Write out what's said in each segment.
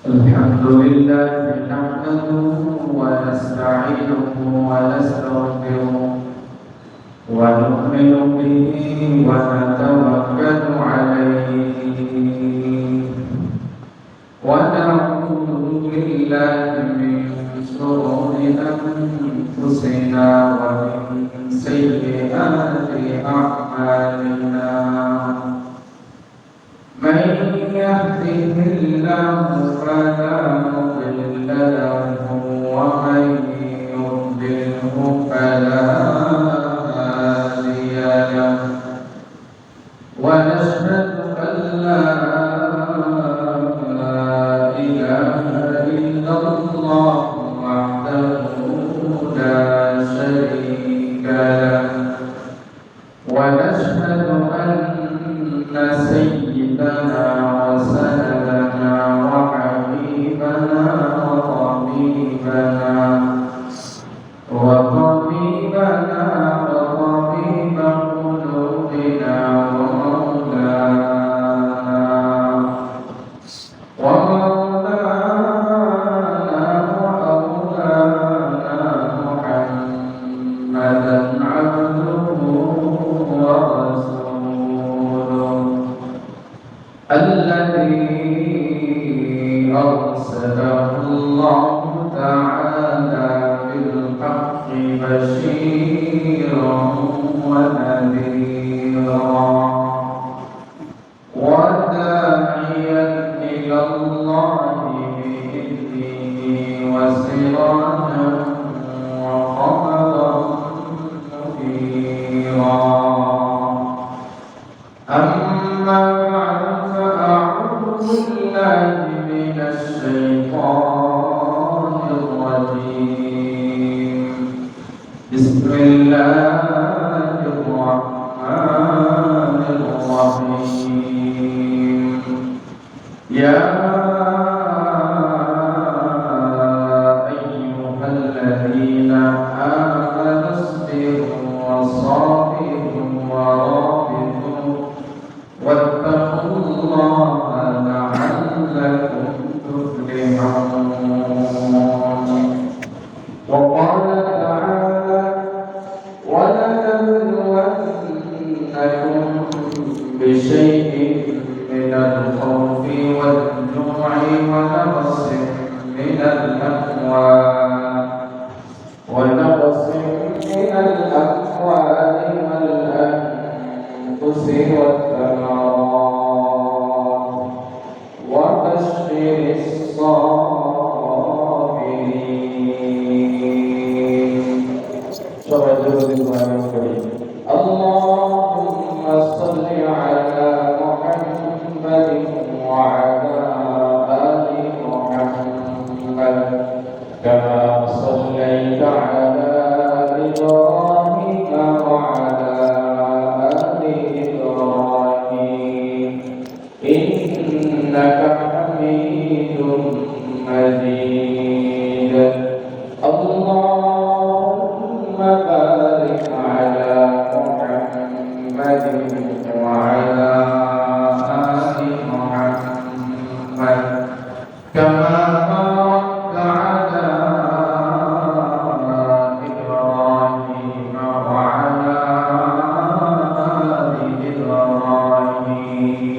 الحمد لله نحمده ونستعينه ونستغفره ونؤمن به ونتوكل عليه ونعوذ بالله من شرور أنفسنا ومن سيئات أعمالنا من يهده الله فلا مضل له ومن يضلله فلا هادي له ونشهد أن لا إله إلا الله وحده لا شريك له ونشهد أن سيدنا وسندنا وحبيبنا وطبيب قلوبنا ومولانا محمدا عبده ورسوله الذي أرسله الله تعالى بالحق بشيرا ونذيرا وداعيا إلى الله بإذنه وسراجا وقمرا منيرا أما بعد فأعوذ بالله من الشيطان الرجيم بسم الله الرحمن الرحيم يا أيها الذين آمنوا اصبروا وصابروا ورابطوا واتقوا الله لعلكم تفلحون وقال تعالى ولنبلونكم بشيء من الخوف والجوع ونقص من الأموال والأنفس والأنفس والثمرات وبشر الصابرين. اللهم صل على محمد وعلى آل محمد كما صليت على إبراهيم وعلى آل إبراهيم إنك حميد مجيد. اللهم بارك على محمد وعلى آل محمد كما باركت على إبراهيم وعلى آل إبراهيم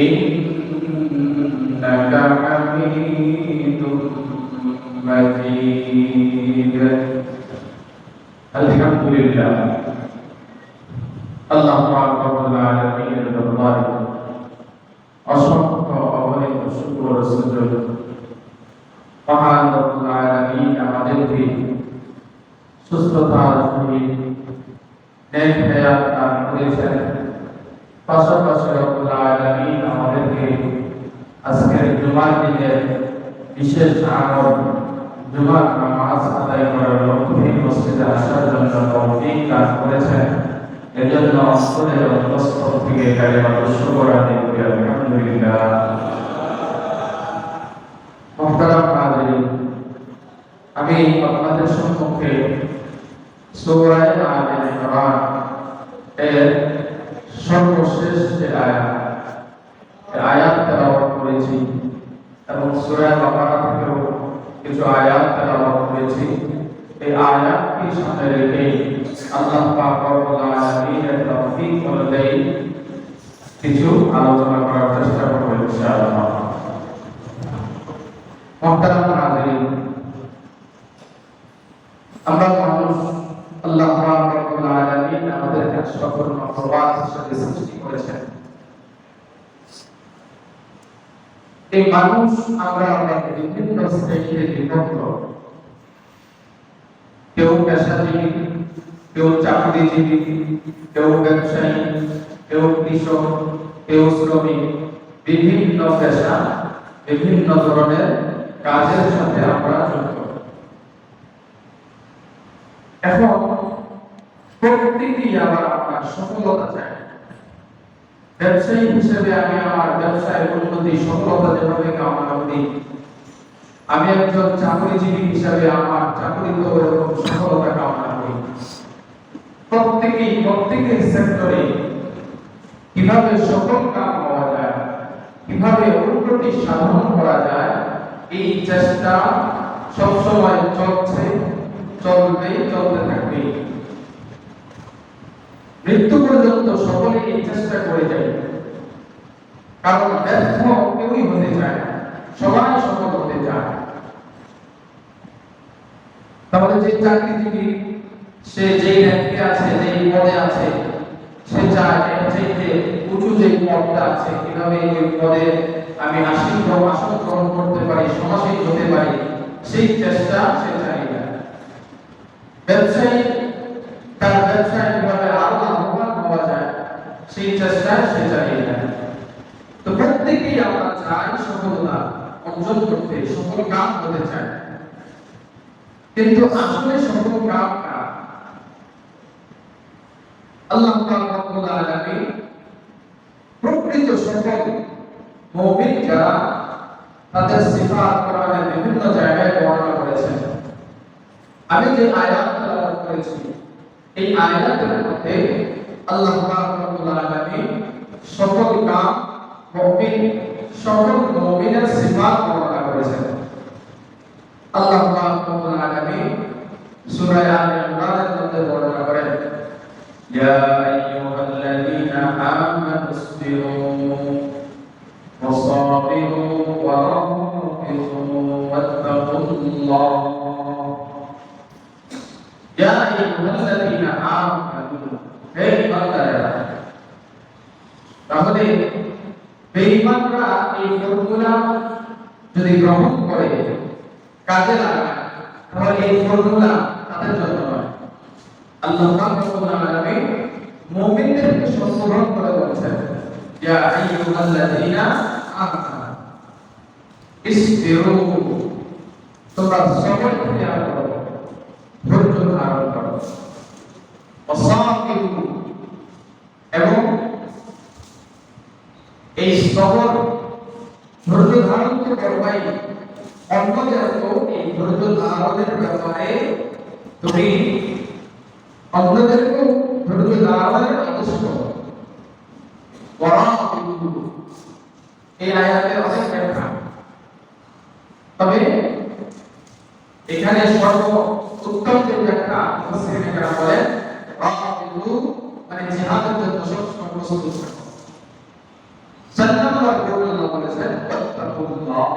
إنك حميد مجيد. الحمد لله আল্লাহ পাক রব্বুল আলামিনের দরবারে অসংখ্য অগণিত শুকর ও সুজুদ। মহান রব্বুল আলামিন আমাদেরকে সুস্থতার সহিত নেক হায়াত দান করেছেন। পাশাপাশি রব্বুল আলামিন আমাদেরকে আজকের জুমার দিনের বিশেষ আমল জুমার নামাজ আদায় করার লক্ষ্যে মসজিদে আসার জন্য তৌফিক দান করেছেন। এজন্য অন্তরের অন্তঃস্থল থেকে কালিমাতুল শুকর আদায় করি আলহামদুলিল্লাহ। মুহতারাম হাজিরিন, আমি আপনাদের সম্মুখে সূরা আলে ইমরান এর সর্বশেষ যে আয়াত করেছি এবং সূরা বাকারা থেকেও কিছু আয়াত তেলাওয়াত করেছি। এই আয়াতকে সামনে রেখে আল্লাহ পাক রব্বুল আলামিনের তৌফিক অনুযায়ী কিছু আলোচনা করার চেষ্টা করব ইনশাআল্লাহ। মুহতারাম হাজিরিন, আমরা মানুষ আল্লাহ পাক রব্বুল আলামিন আমাদেরকে সকল মাখলুকাত হিসেবে সৃষ্টি করেছেন। এই মানুষ আমরা বিভিন্ন শ্রেণীতে বিভক্ত। কেউ পেশাজীবী, কেউ চাকরিজীবী, কেউ ব্যবসায়ী, কেউ কৃষক, কেউ শ্রমিক। বিভিন্ন পেশা, বিভিন্ন ধরনের কাজের সাথে আমরা যুক্ত। এখন প্রত্যেকেই আবার আপনার সফলতা চায়। ব্যবসায়ী হিসেবে আমি আমার ব্যবসায় উন্নতি সফলতা যেভাবে কামনা করি, আমি একজন চাকরিজীবী হিসেবে আমার চাকরিতে এরকম সফলতা কামনা করি। প্রত্যেকের সেক্টরে কিভাবে সফল কাম হওয়া যায়, কিভাবে উন্নতি সাধন করা যায়, এই চেষ্টা সবসময় চলছে, চলতে থাকবে। মৃত্যু পর্যন্ত সকলে এই চেষ্টা করে যায়, কারণ ব্যর্থ কেউই হতে চায় না, সবাই সফল হতে চায়। তাহলে যে চাকরিজীবী সে যেই র্যাঙ্কে আছে, যেই পদে আছে, সে চায় এর চাইতে উঁচু যে পদটা আছে, কিভাবে এই পদে আমি আসন গ্রহণ করতে পারি, সমাসীন হতে পারি, সেই চেষ্টা সে চালিয়ে যায়। ব্যবসায়ী তার ব্যবসায় কিভাবে আরো লাভবান হওয়া যায়, সেই চেষ্টা সে চালিয়ে যায়। তো প্রত্যেকেই আমরা চাই সফলতা অর্জন করতে, সফল কাম হতে চাই। কিন্তু আসলে সফল কামটা আল্লাহ পাক রব্বুল আলামিন প্রকৃত সফল মুমিন যারা, তাদের সিফাত কোরআনের বিভিন্ন জায়গায় বর্ণনা করেছেন। আমি যে আয়াত তেলাওয়াত করেছি, এই আয়াতের মধ্যে আল্লাহ পাক রব্বুল আলামিন সফল কাম মুমিন, সফল মুমিনের সিফাত বর্ণনা করেছেন। আল্লাহ পাক রব্বুল আলামিন সূরা আলে ইমরানের মধ্যে বর্ণনা করেন, ইয়া আইয়ুহাল্লাযীনা আমানু ইসবিরু ওয়াসাবিরু ওয়া রাবিতু ওয়াত্তাকুল্লাহ। ইয়া আইয়ুহাল্লাযীনা আমানু, হে ইমানদারেরা। তাহলে বেঈমানরা এই ফর্মুলা যদি গ্রহণ করে, কাজে লাগায়, তাহলে এই ফর্মুলা তাদের জন্য নয়। আল্লাহ পাক রব্বুল আলামিন মুমিনদেরকে সম্বোধন করে বলেছেন, ইয়া আইয়ুহাল্লাযীনা আমানু ইসবিরু, তোমরা সবর ইখতিয়ার করো, ধৈর্য ধারণ করো, ওয়াসাবিরু, এবং এই সবর ধৈর্য ধারণ তো করবাই, অন্যদেরকেও এই ধৈর্য ধারণের ব্যাপারে তুমি অন্যদেরকেও ধৈর্য ধারণের আদেশ করো। ওয়ারাবিতু, এই আয়াতের অনেক ব্যাখ্যা, তবে এখানে সর্বোত্তম যে ব্যাখ্যা মুফাসসিরিনরা বলেন, রাবিতু মানে জিহাদের জন্য সবসময় প্রস্তুত থাকো। সাল্লাল্লাহু আলাইহি ওয়াসাল্লাম বলেছেন, ওয়াত্তাকুল্লাহ,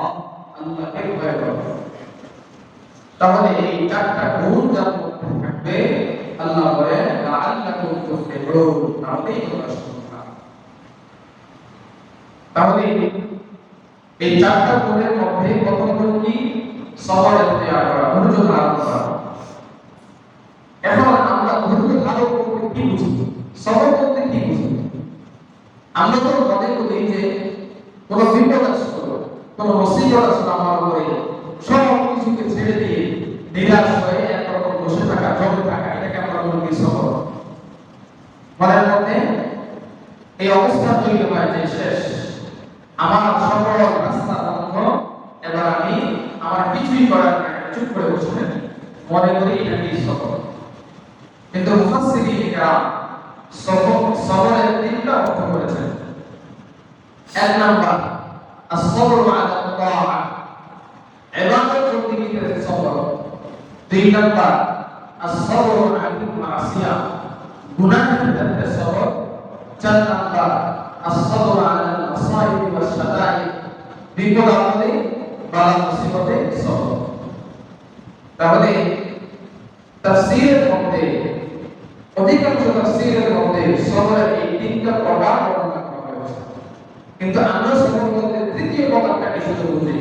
আল্লাহকে ভয় করো। তাহলে এই চারটা গুণ যার মধ্যে থাকবে, আল্লাহ বলেন লাআল্লাকুম তুফলিহুন, তাহলেই তোমরা সফল হবে। তাহলে এই চারটা গুণের মধ্যে প্রথম গুণ কি? সবর ইখতিয়ার করা, ধৈর্য ধারণ করা। এখন আমরা ধৈর্য ধারণ করতে কি বুঝি, সবর করতে কি বুঝি? আমরা তো মনে করি যে কোন বিপদ আসলো, কোন মুসিবত আসলো আমার উপরে, সব কিছুকে ছেড়ে দিয়ে নিরাশ হয়ে একরকম বসে থাকা, জমে থাকা, এটাকে আমরা বলি সবর। মনের মধ্যে এই অবস্থা তৈরি হয় যে শেষ, আমার সকল রাস্তা বন্ধ, এবার আমি আমার কিছুই করার নাই, চুপ করে বসে থাকি, মনে করি এটাকে সবর। কিন্তু মুফাসসিরিনরা সবরের তিনটা অর্থ করেছেন। এক নাম্বার, الصبر على الطاعة عبادة بندگی صبر 2 نمبر الصبر عن المعصية গুনাহের ক্ষেত্রে সবর 4 নাম্বার الصبر على المصائب والشدائد বিপদ আপদে বালা মুসিবতে সবর। তাহলে তাফসীরের মধ্যে অধিকাংশ তাফসীরের মধ্যে সবরের এই 3টা প্রকার বর্ণনা করা হয়েছে, কিন্তু আমরা সবরের মধ্যে তৃতীয় প্রকারটাকে শুধু বুঝি,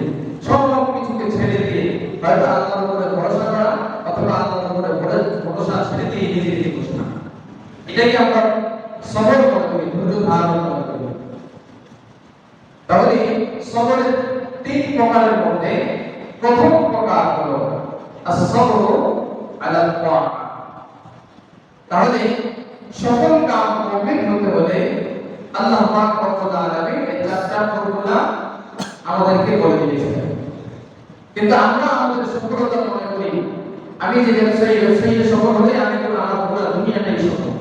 সব কিছুকে ছেড়ে দিয়ে হয়তো আল্লাহর উপরে ভরসা করা অথবা আল্লাহর উপরে ভরসা ছেড়ে দিয়ে নিজেকে ঘোষণা, এটাকে আমরা সবর মনে করি, ধৈর্য ধারণ মনে করি। তাহলে সবরের 3 প্রকারের মধ্যে প্রথম প্রকার হলো as-sabru ala al-ta'a। তাহলে সফল কাম মুমিন হতে হলে আল্লাহ পাক রব্বুল আলামিন এই 4টা ফর্মুলা আমাদেরকে বলে দিয়েছেন, কিন্তু আমরা আমাদের সফলতা মনে করি আমি যে ব্যবসায়ীতে সফল হলে আমি তো আমার পুরো দুনিয়াটাই সফল,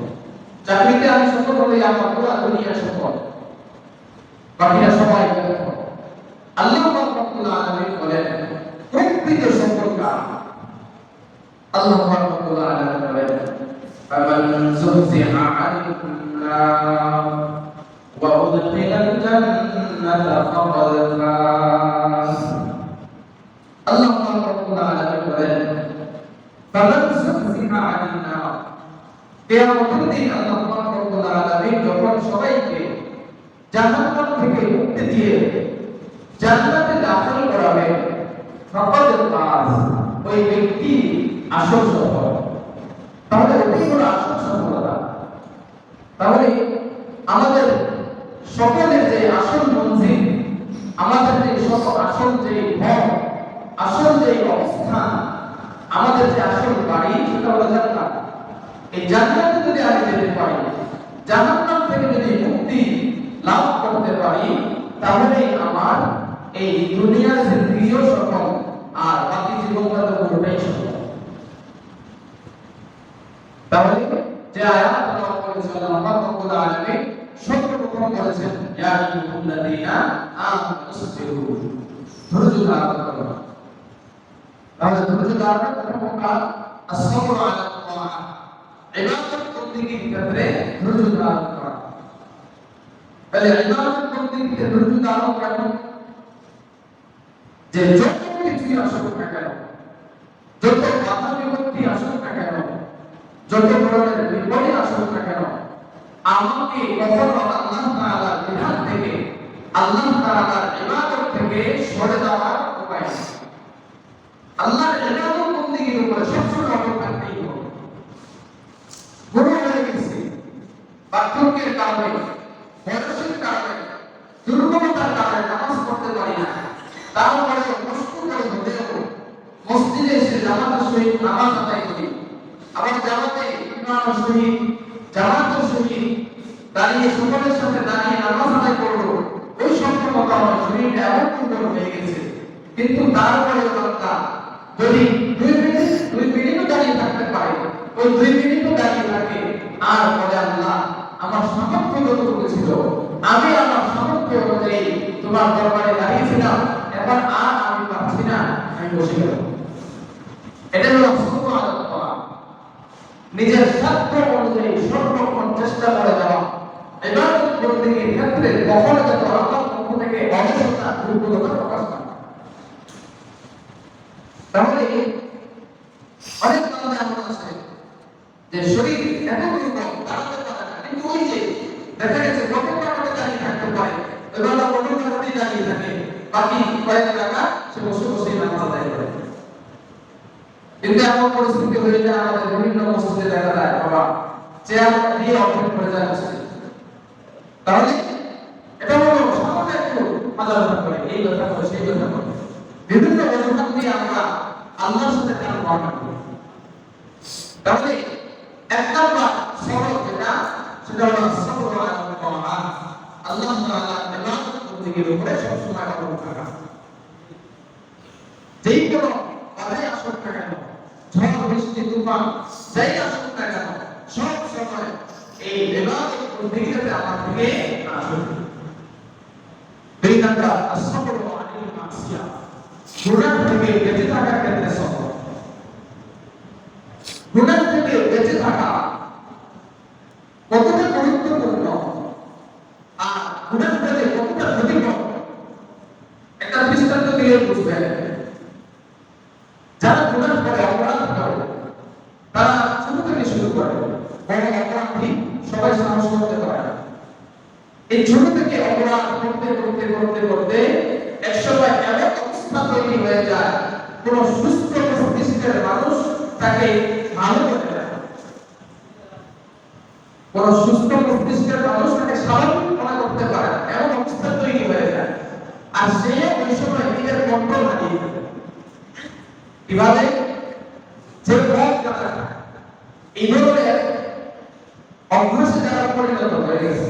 চাকরিতে আমি সফল হলে আমার পুরো দুনিয়া সফল, বাকিরা সবাই ব্যর্থ। আল্লাহ পাক রব্বুল আলামিন বলেন প্রকৃত সফল কাম আল্লাহ পাক রব্বুল আলামিন বলেন ফামান যুহজিহা আনিন নার ওয়া উদখিলাল জান্নাতা ফাকাদ ফাজ। আল্লাহ পাক রব্বুল আলামিন বলেন ফামান যুহজিহা আনিন নার, কিয়ামতের দিন আল্লাহ পাক রব্বুল আলামিন যখন সবাইকে জাহান্নাম থেকে মুক্তি দিয়ে জান্নাতে দাখিল করাবে ফাকাদ ফাজ, ওই ব্যক্তি আসল সফল। তাহলে ওই হলো আসল সফলতা। তাহলে আমাদের সকলের যে আসল মঞ্জিল, আমাদের যে আসল যে ঘর, আসল যে অবস্থান, আমাদের যে আসল বাড়ি, সেটা হলো জান্নাত। এই জান্নাতে যদি আমি যেতে পারি, জাহান্নাম থেকে যদি মুক্তি লাভ করতে পারি, তাহলে আমার এই দুনিয়ার জিন্দেগিও সফল আর বাকি জীবনটা তো পুরোটাই সফল। তাহলে যে আয়াত আল্লাহ বলেছেন আল্লাহ রাব্বুল আলামিন সর্বপ্রথম বলেছেন ইয়া আইয়ুহাল্লাযীনা আমানু ইসবিরু, ধৈর্য ধারণ করো। তাহলে ধৈর্য ধারণের প্রথম কাজ as-sabru আলা আত-তাআ, ইবাদত বন্দেগীর ক্ষেত্রে ধৈর্য ধারণ করা। তাহলে ইবাদত বন্দেগীতে ধৈর্য ধারণ কেন? যে যত কিছুই আসুক না কেন, যত বাধা বিপত্তি আসুক না কেন, যত ধরনের বিপদ আসুক না কেন, আমাকে কখনো আল্লাহ তাআলার বিধান থেকে, আল্লাহ তাআলার ইবাদত থেকে সরে যাওয়ার উপায় নেই। আল্লাহর ইবাদত বন্দেগীর উপরে সবসময় অটল থাকতেই হবে। গুরু হয়ে গেছে, বার্ধক্যের কারণে, বয়সের কারণে, দুর্বলতার কারণে নামাজ পড়তে পারি না, তারপরে কষ্ট করে হলেও মসজিদে এসে জামাতের সহিত নামাজ আদায় করি, আবার জামাতে ইমামের সহিত জামাতের সহিত দাঁড়িয়ে সকলের সাথে দাঁড়িয়ে নামাজ আদায় করবো, ওই সক্ষমতা আমার শরীরটা এমন দুর্বল হয়ে গেছে। কিন্তু তারপরে বান্দা যদি 2 মিনিটও দাঁড়িয়ে থাকতে পারে, ওই 2 মিনিটও দাঁড়িয়ে থাকে আর বলে আল্লাহ আমার সামর্থ্য যতটুকু ছিল আমি আমার সামর্থ্য অনুযায়ী তোমার দরবারে দাঁড়িয়েছিলাম, এখন আর আমি পারছি না, আমি বসে গেলাম। এটা হলো সাবর আলা আত-তাআ, নিজের সাধ্য অনুযায়ী সর্বক্ষণ চেষ্টা করে যাওয়া। ইবাদত বন্দেগীর ক্ষেত্রে কখনো যেন আল্লাহর পক্ষ থেকে অলসতা, দুর্বলতা প্রকাশ না পায়। তাহলে অনেক বান্দা এমন আছে যে শরীর এত দুর্বল, দাঁড়াতে পারে না, কিন্তু ওই যে দেখা গেছে কত কারণে দাঁড়িয়ে থাকতে পারে, এবার কত কারণে দাঁড়িয়ে থাকে, বাকি কয়েক টাকা সে বসে বসে নামাজ আদায় করে। কিন্তু এমন পরিস্থিতি হয়ে যায় আমাদের বিভিন্ন মসজিদে দেখা যায় বাবা চেয়ার দিয়ে অপেক্ষা করে যায় মসজিদ। তাহলে এটা হলো সামনে একটু মাজার করে, এই কথা করে সেই কথা করে, বিভিন্ন অজুহাত দিয়ে আমরা আল্লাহর সাথে কাজ করি। তাহলে এক নাম্বার সবর যেটা, সেটা হলো সবর আলা আত-তাআ, আল্লাহ তাআলার ইবাদত বন্দেগীর উপরে সবসময় অটল থাকা। যেই কোনো বাধাই আসুক না কেন, ঝড় বৃষ্টি তুফান যাই আসুক না কেন, সব সময় এই ইবাদত বন্দেগীতে আমার থেকে আসুক। 2 নাম্বার আসসাবরু আলাল মাসিয়া, গুনাহ থেকে বেঁচে থাকার ক্ষেত্রে সবর। গুনাহ থেকে বেঁচে থাকা কতটা গুরুত্বপূর্ণ আর গুনাহ থেকে কতটা ক্ষতিকর একটা দৃষ্টান্ত দিয়ে বুঝবেন। যারা গুনাহ করে, অপরাধ করে, তারা ছোট থেকে শুরু করে, বড় অপরাধী সবাই সাহস করতে পারে না। এই ছোট থেকে অপরাধ করতে করতে করতে করতে একসময় এমন অবস্থা তৈরি হয়ে যায়, কোন সুস্থ মস্তিষ্কের মানুষ তাকে ভালো করে না, কোন সুস্থ মস্তিষ্কের মানুষ তাকে স্বাভাবিক মনে করতে পারে না, এমন অবস্থা তৈরি হয়ে যায়। আর সে ওই সময় নিজের কন্ট্রোল হারিয়ে ফেলে। কিভাবে? যে মদ গাঁজা এই ধরনের অভ্যাসে যারা পরিণত হয়ে গেছে,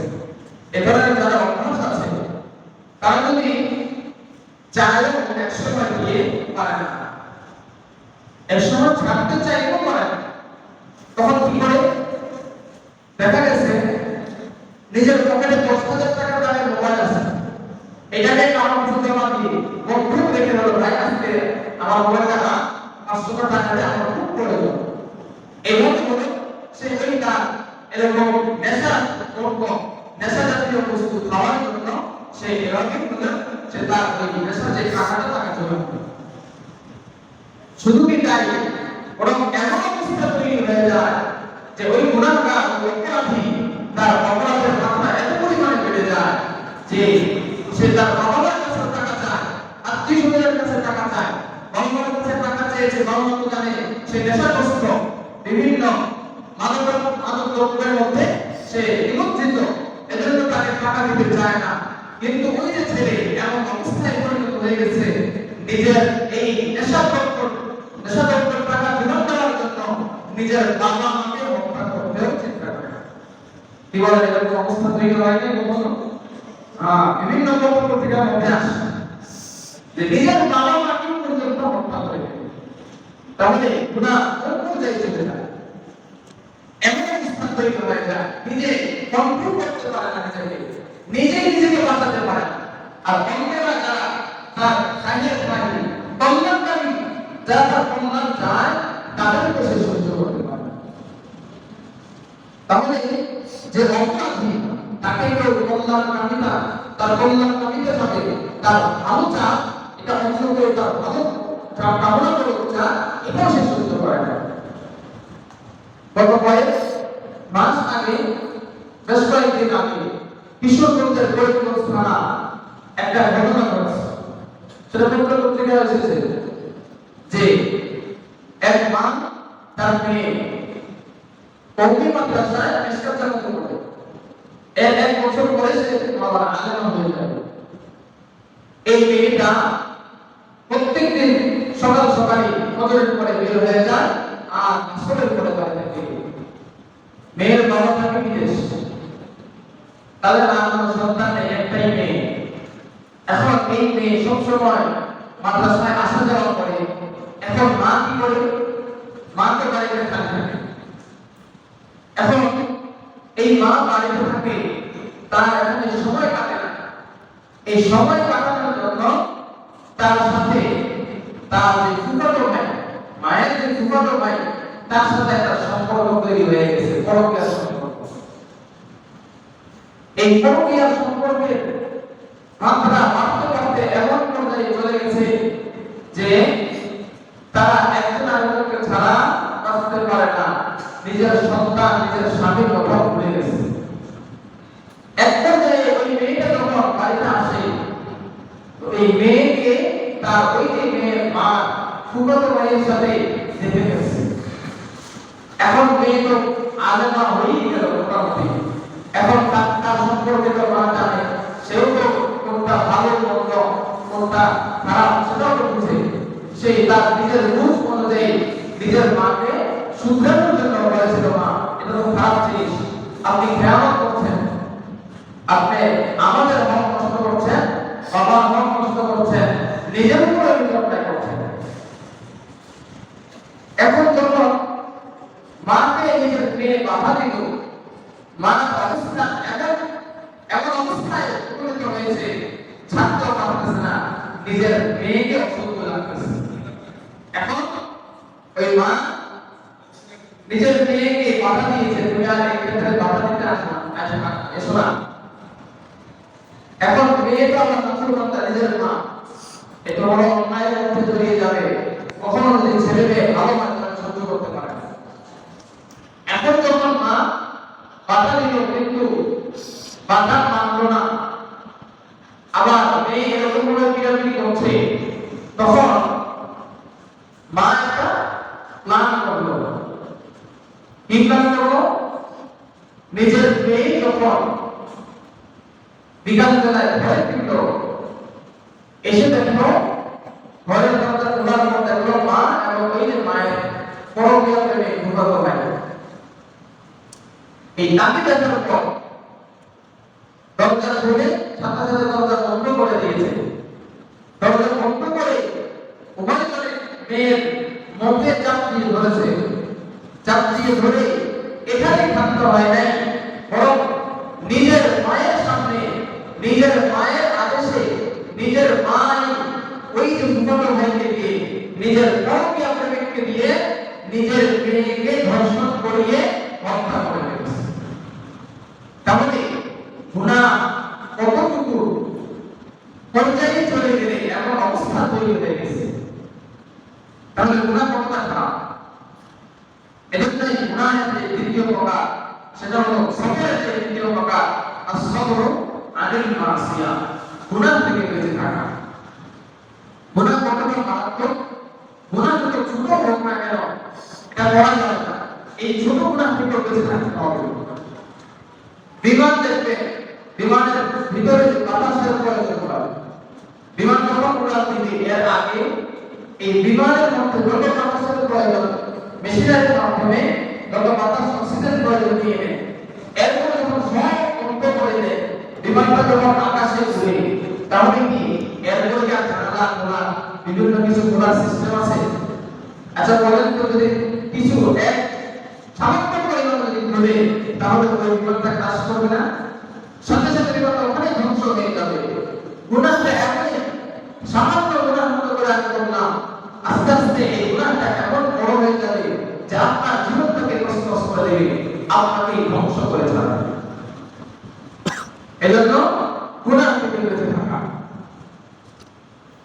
এ ধরনের যারা অভ্যাস আছে, তারা যদি চায় এক সময় গিয়ে পারে না, এক সময় ছাড়তে চাইলেও পারে না, তখন কি করে? দেখা গেছে নিজের পকেটে 10,000 টাকা দামের মোবাইল আছে, এটাকে কারণ জমা দিয়ে বন্ধু দেখে হলো, ভাই আজকে আমার মোবাইলটা 500 টাকা দিয়ে আমার খুব প্রয়োজন, এইভাবে বলে সে ওইটা এরকম নেশা দ্রব্য, নেশা জাতীয় বস্তু খাওয়ার জন্য সে এভাবে বলে সে তার ওই নেশা যে টাকাটা টাকা জমা করে। শুধু কি তাই, বরং এমন অবস্থা তৈরি হয়ে যায় যে ওই গুনাহগার, ওই অপরাধী, তার অপরাধের মাত্রা এত পরিমাণে বেড়ে যায় যে সে তার বাবার কাছে টাকা চায়, আত্মীয়স্বজনের কাছে টাকা চায়, বাবার কাছে টাকা চেয়েছে, বাবা তো জানে সে নেশাগ্রস্ত, বিভিন্ন মাদক দ্রব্যের মধ্যে সে নিমজ্জিত, এজন্য তাকে টাকা দিতে চায় না। কিন্তু ওই যে ছেলে এমন অবস্থায় পরিণত হয়ে গেছে, নিজের এই নেশাদ্রব্যের টাকা ফেরত দেওয়ার জন্য নিজের বাবা মাকে হত্যা করতেও চিন্তা করে। কি বলেন, এরকম অবস্থা তৈরি হয় নাই কখনো? বিভিন্ন পত্রিকার মধ্যে আসে যে নিজের বাবা মাকে পর্যন্ত হত্যা করে। তাহলে গুনাহ কোন পর্যায়ে চলে যায়? এমন অবস্থা তৈরি হয়ে যায়, নিজে কন্ট্রোল করতে পারে না, নিজেকে বাঁচাতে পারে না। আর অন্যরা যারা তার সাহেব বাহিনী, কল্যাণকারী যারা তার কল্যাণ চায়, তাদেরকে সে সহ্য করতে পারে না। তাহলে যে অপরাধী, তাকে কেউ কল্যাণকামিতা, তার কল্যাণকামিতা থাকে, তার ভালো চায়, এটা অন্য কেউ তার ভালো কামনা করে চায়, এটাও সে সহ্য করে না। গত কয়েক মাস আগে, বেশ কয়েকদিন আগে কিশোরগঞ্জের ফরিদগঞ্জ থানা একটা ঘটনা ঘটেছে। সেটা পত্রিকায় এসেছে যে এক মা তার মেয়ে কওমি মাদ্রাসায় মিশকাত জামাতে পড়ে, এর 1 বছর পরে সে বাবা আলেম হয়ে যাবে। এই মেয়েটা প্রত্যেকদিন সকাল সকালে ফজরের পরে বের হয়ে যায় আর আসরের পরে বাড়ি থাকে। মেয়ের বাবা থাকে বিদেশ, তাদের আর কোনো সন্তান নেই, একটাই মেয়ে। এখন এই মেয়ে সবসময় মাদ্রাসায় আসা যাওয়া করে। এখন মা কি করে? মাকে বাড়িতে থাকে। এখন এই মা বাড়িতে থাকে, তার এখন সময় কাটে না। এই সময় কাটানোর জন্য তার সাথে তার যে ফুফাতো ভাই, মায়ের যে ফুফাতো ভাই, তার সাথে একটা সম্পর্ক তৈরি হয়ে গেছে, পরকীয়ার সম্পর্ক। এই পরকীয়ার সম্পর্কের মাত্রা বাড়তে বাড়তে এমন পর্যায়ে চলে গেছে যে তারা একজন আরেকজনকে ছাড়া বাঁচতে পারে না, নিজের সন্তান, নিজের স্বামীর কথা ভুলে গেছে। এক পর্যায়ে ওই মেয়েটা যখন বাড়িতে আসে, তো এই মেয়েকে তার ওই যে মেয়ের মা ফুফাতো ভাইয়ের সাথে যেতে গেছে। এখন মেয়ে তো আলেমা হয়েই গেল মোটামুটি। এখন তার সম্পর্কে তো মা জানে, সেও তো কোনটা ভালো মন্দ, কোনটা খারাপ সেটাও তো বুঝে। সেই তার নিজের বুঝ অনুযায়ী নিজের মাকে শুধরানোর জন্য বলেছিল, মা এটা তো খারাপ জিনিস, আপনি খেয়ানত করছেন, আপনি আমাদের হক নষ্ট করছেন, বাবার হক নষ্ট করছেন, নিজের উপরে বিপদটাই করছেন। এখন যখন মাকে নিজের মেয়ে বাধা দিল, মার অবস্থা এমন অবস্থায় উপনীত হয়েছে ছাত্র পারতেছে না, নিজের মেয়েকে অসুস্থ লাগতেছে। এখন ওই মা নিজের মেয়েকে বাধা দিয়েছে, তুমি আর এই ক্ষেত্রে বাধা দিতে এসো না। এখন মেয়ে তো আমার মুসলমানটা নিজের মা, এত বড় অন্যায়ের মধ্যে জড়িয়ে যাবে, কখনো যদি ছেলে মেয়ে ভালো মাধ্যমে সহ্য করতে পারে। এখন যখন মা বাধা দিল কিন্তু বাধা মানলো না, আবার মেয়ে এরকম করে পিড়াপিড়ি করছে, তখন মা একটা প্ল্যান করলো। কি প্ল্যান করলো? নিজের মেয়ে যখন বিকাল বেলায় ঘরে ফিরল, এসে দেখলো ঘরের দরজা খোলার পর দেখলো মা এবং ওই যে মায়ের পরকীয়া প্রেমে ঘুমাতো ভাই। এই তাকে দেখার পর দরজা খুলে সাথে সাথে দরজা বন্ধ করে দিয়েছে। দরজা বন্ধ করে উভয় করে মেয়ের মুখে চাপ দিয়ে ধরেছে। চাপ দিয়ে ধরে এখানে ক্ষান্ত হয় নাই, বরং নিজের মায়ের সামনে, নিজের মায়ের আদেশে, নিজের মাই ওই যে ঘুমানো ভাইকে দিয়ে, নিজের পরকীয়া প্রেমিককে দিয়ে নিজের মেয়েকে ধর্ষণ করিয়ে হত্যা করে দিয়েছে। তাহলে গুনাহ কতটুকু পর্যায়ে চলে গেলে এমন অবস্থা তৈরি হয়ে গেছে, তাহলে গুনাহ কতটা খারাপ। এজন্যই গুনাহের যে দ্বিতীয় প্রকার, সেটা হলো সবরের যে দ্বিতীয় প্রকার, as-sabru আনিল মাসিয়া, গুনাহ থেকে বেঁচে থাকা। গুনাহ কতটা মারাত্মক, গুনাহ যত ছোট হোক না কেন এটা বলা যায় না, এই ছোট গুনাহ থেকে বেঁচে থাকতে হবে। বিমান দেখবে, বিমানের ভিতরে বাতাসের প্রয়োজন হয়। বিমান যখন উড়ান দিবে এর আগে এই বিমানের মধ্যে যত বাতাসের প্রয়োজন, মেশিনারির মাধ্যমে যত বাতাস অক্সিজেন প্রয়োজন নিয়ে নেয়, এরপরে যখন সব বন্ধ করে দেয়, বিমানটা যখন আকাশে উড়ে, তাহলে কি এরপরে কি জানালা খোলা বিভিন্ন কিছু খোলার সিস্টেম আছে? আচ্ছা বলেন তো, যদি কিছু এক সামান্য পরিমাণ যদি খুলে, তাহলে ওই বিমানটা ক্রাশ করবে না? সাথে সাথে বিমানটা ওখানে ধ্বংস হয়ে যাবে। গুনাহটা এমনই, সামান্য গুনাহ মতো করে আমি করলাম, আস্তে আস্তে এই গুনাহটা এমন বড় হয়ে যাবে যে আপনার জীবনটাকে নষ্ট করে দেবে, আপনাকে ধ্বংস করে ছাড়বে। এজন্য গুনাহ থেকে বেঁচে থাকা।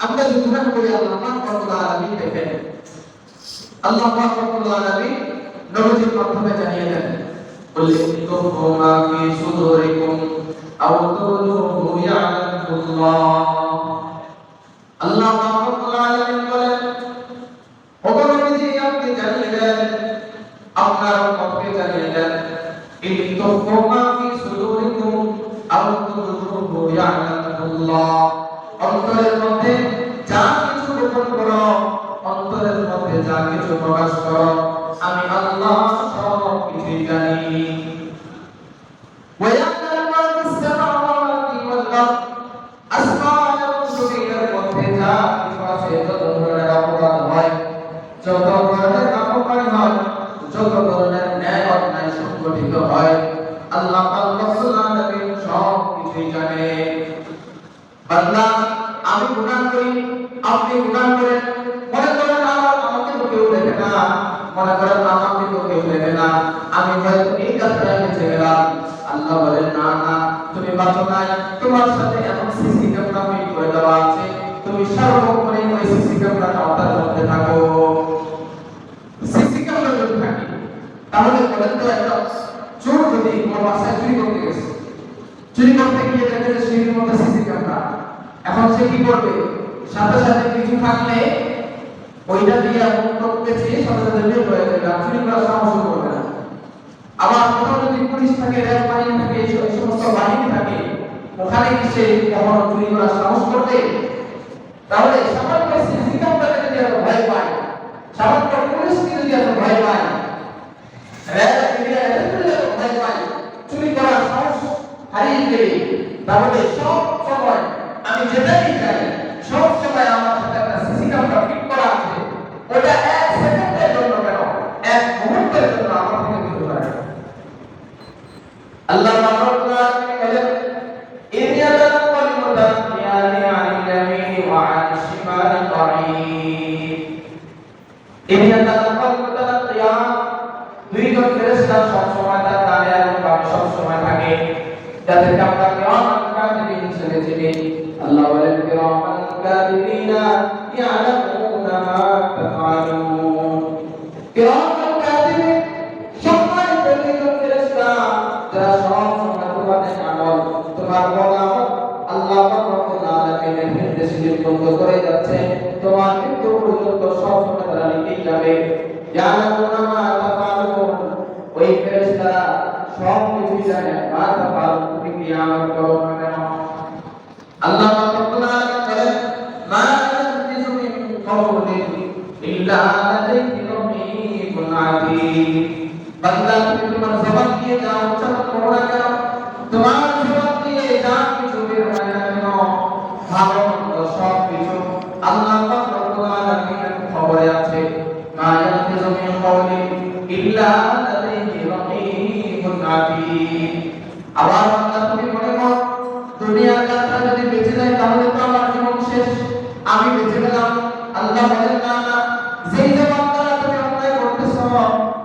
আমরা যে গুনাহ করি আল্লাহ পাক রব্বুল আলামিন দেখেন, আল্লাহ পাক রব্বুল আলামিন নবীর মাধ্যমে জানিয়ে দেন, বললেন তুখফু মা ফি সুদুরিকুম আও তুবদুহু ইয়ালামুল্লাহ। আল্লাহ পাক রব্বুল আলামিন বলেন, ও নবীজি আপনি জানিয়ে দেন, আপনার উম্মতকে জানিয়ে দেন, ইন তুখফু মা ফি সুদুরিকুম আও তুবদুহু ইয়ালামুল্লাহ। অন্তরের মধ্যে যা কিছু গোপন করো, অন্তরের মধ্যে যা কিছু প্রকাশ করো, আমি আল্লাহ সব কিছু জানি। ওয়ায়ালামু মা ফিস সামাওয়াতি ওয়াল আরদ, আসমান এবং জমিনের মধ্যে যা কিছু আছে, যত ধরনের অপরাধ হয়, যত ধরনের নাফরমানি হয়, যত ধরনের ন্যায় অন্যায় সংগঠিত হয়, আল্লাহ পাক রব্বুল আলামিন সব কিছু জানে। বান্দা আমি গুনাহ করি, আপনি গুনাহ করেন, মনে করেন আমাকে তো কেউ দেখে না, মনে করেন আমাকে তো কেউ দেখে না, আমি হয়তো এই কাজটা বেঁচে গেলাম। আল্লাহ বলেন না না, তুমি বাঁচো নাই, তোমার সাথে এমন সিসি ক্যামেরা ফিট করে দেওয়া আছে, তুমি সর্বক্ষণে ওই সিসি ক্যামেরাটা অর্থাৎ করতে থাকো। সিসি ক্যামেরা যদি থাকে, তাহলে বলেন তো একটা চোর যদি কোনো বাসায় চুরি করতে গেছে, চুরি করতে গিয়ে দেখে যে সিঁড়ির মধ্যে সিসি ক্যামেরা, এখন সে কি করবে? সাথে সাথে কিছু থাকলে ওইটা দিয়ে করতেছে, সাথে সাথে বের হয়ে যাবে, চুরি করার সাহস করবে না। আবার কোথাও যদি পুলিশ থাকে, র্যাব বাহিনী থাকে, এই সমস্ত বাহিনী থাকে, ওখানে কি সে কখনো চুরি করার সাহস করবে? তাহলে সামান্য সিসি ক্যামেরাকে যদি এত ভয় পায়, সামান্য পুলিশকে যদি এত ভয় পায়, র্যাব মিডিয়া এত ভয় পায়, চুরি করার সাহস হারিয়ে গেলে, তাহলে সব সময় আমি যেটাই চাই, সব সময় আমার সাথে একটা সিসি ক্যামেরা ফিট করা আছে, ওটা এক সেকেন্ডের জন্য কেন, এক মুহূর্তের জন্য আমার থেকে দূরে রাখে। আল্লাহ রাব্বুল আলামিন বলেন, ইনিয়াতাল মুতাকিয়ানি আল্লাহ বলেন কিরামান কাতিবিনা ইয়ালামুনা মা তাফআলুন। কিরামান কাতিবিন সম্মানিত ফেরেশতা যারা সব সময় তোমাদের আমল তোমার আমল আল্লাহ রব্বুল আলামিনের নির্দেশে লিপিবদ্ধ করে যাচ্ছে, তোমার মৃত্যু পর্যন্ত সব সময় তারা লিখেই যাবে। ইয়ালামুনা মা তাফআলুন, ওই ফেরেশতারা সব কিছু জানে, মা তাফআলুন, তুমি কি আমল করো না কেন। আল্লাহ রব্বুল আলামিন বলেন মা ইয়ালফিযু মিন কাওলিন ইল্লা লাদাইহি রাকীবুন আতীদ। বান্দা তুমি তোমার জবান দিয়ে যা উচ্চারণ করো না কেন, তোমার জবান দিয়ে যা কিছু বের হয় না কেন, ভালো মন্দ সব কিছু আল্লাহ রব্বুল আলামিনের খবরে আছে। মা ইয়ালফিযু মিন কাওলিন ইল্লা লাদাইহি রাকীবুন আতীদ। আবার বান্দা তুমি মনে করো দুনিয়ার যাত্রা যদি বেঁচে যায় তাহলে তো আমার জীবন শেষ, আমি বেঁচে গেলাম। আল্লাহ বলেন না না, যেই জবান দ্বারা তুমি অন্যায় করতেছো,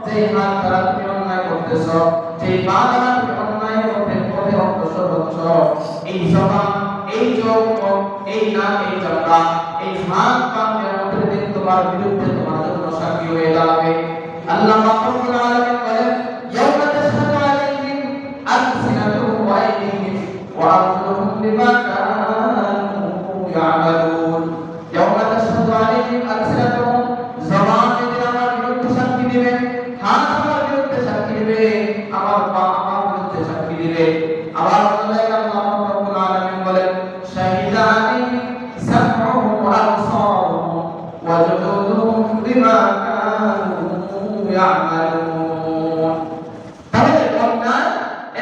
যেই হাত দ্বারা তুমি অন্যায় করতেছো, যেই পা দ্বারা তুমি অন্যায় করতে পথে অগ্রসর হচ্ছ, এই জবান, এই চোখ, এই নাক, এই চামড়া, এই হাত পা কিয়ামতের দিন তোমার বিরুদ্ধে তোমার জন্য সাক্ষী হয়ে দাঁড়াবে। আল্লাহ রব্বুল আলামিন বলেন ইয়াওমা তাশহাদু আলাইহিম আলসিনাতুহুম ওয়া আইদিহিম ওয়া আরজুলুহুম বিমা কানু ইয়ামালুন। ইয়াওমা তাশহাদু আলাইহিম আলসিনাতুহুম, জবান যেদিন আমার বিরুদ্ধে সাক্ষী দিবে, হাত আমার বিরুদ্ধে সাক্ষী দিবে, আমার পা আমার বিরুদ্ধে সাক্ষী দিবে। আবার আল্লাহ রব্বুল আলামিন বলেন শাহিদা আলাইহিম সামউহুম ওয়া আবসারুহুম ওয়া জুলুদুহুম বিমা কানু ইয়ামালুন। তাহলে অন্যায়